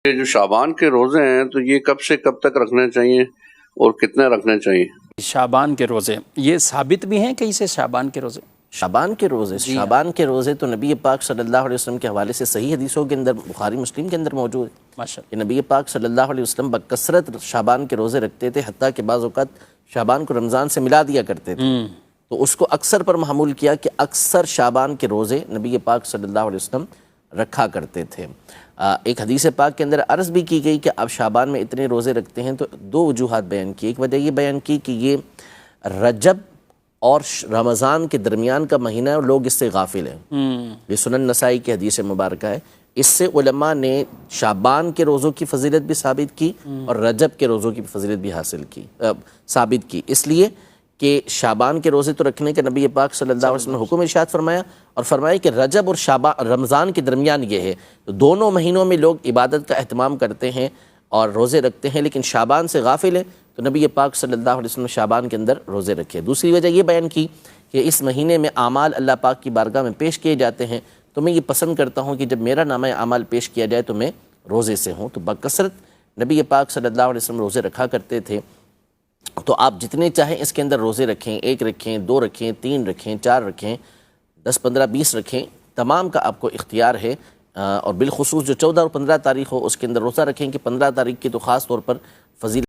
یہ جو شعبان کے روزے ہیں تو یہ کب سے کب تک رکھنے چاہیے اور کتنے رکھنے چاہیے؟ شعبان کے روزے یہ ثابت بھی ہیں کہیں سے شعبان کے روزے؟ شعبان کے روزے شعبان کے روزے تو نبی پاک صلی اللہ علیہ وسلم کے حوالے سے صحیح حدیثوں کے اندر بخاری مسلم کے اندر موجود ہے ماشاءاللہ کہ نبی پاک صلی اللہ علیہ وسلم بکثرت شعبان کے روزے رکھتے تھے، حتیٰ کہ بعض اوقات شعبان کو رمضان سے ملا دیا کرتے تھے، تو اس کو اکثر پر محمول کیا کہ اکثر شعبان کے روزے نبی پاک صلی اللہ علیہ وسلم رکھا کرتے تھے۔ ایک حدیث پاک کے اندر عرض بھی کی گئی کہ اب شعبان میں اتنے روزے رکھتے ہیں تو دو وجوہات بیان کی۔ ایک وجہ یہ بیان کی کہ یہ رجب اور رمضان کے درمیان کا مہینہ ہے اور لوگ اس سے غافل ہیں، یہ سنن نسائی کی حدیث مبارکہ ہے۔ اس سے علماء نے شعبان کے روزوں کی فضیلت بھی ثابت کی اور رجب کے روزوں کی فضیلت بھی ثابت کی، اس لیے کہ شعبان کے روزے تو رکھنے کا نبی پاک صلی اللہ علیہ وسلم نے حکم ارشاد فرمایا، اور فرمایا کہ رجب اور رمضان کے درمیان یہ ہے، تو دونوں مہینوں میں لوگ عبادت کا اہتمام کرتے ہیں اور روزے رکھتے ہیں، لیکن شعبان سے غافل ہیں، تو نبی پاک صلی اللہ علیہ وسلم شعبان کے اندر روزے رکھے۔ دوسری وجہ یہ بیان کی کہ اس مہینے میں اعمال اللہ پاک کی بارگاہ میں پیش کیے جاتے ہیں، تو میں یہ پسند کرتا ہوں کہ جب میرا نامہ اعمال پیش کیا جائے تو میں روزے سے ہوں، تو بکثرت نبی پاک صلی اللہ علیہ وسلم روزے رکھا کرتے تھے۔ تو آپ جتنے چاہیں اس کے اندر روزے رکھیں، 1 رکھیں، 2 رکھیں، 3 رکھیں، 4 رکھیں، 10 15 20 رکھیں، تمام کا آپ کو اختیار ہے، اور بالخصوص جو 14 اور 15 تاریخ ہو اس کے اندر روزہ رکھیں کہ 15 تاریخ کی تو خاص طور پر فضیلت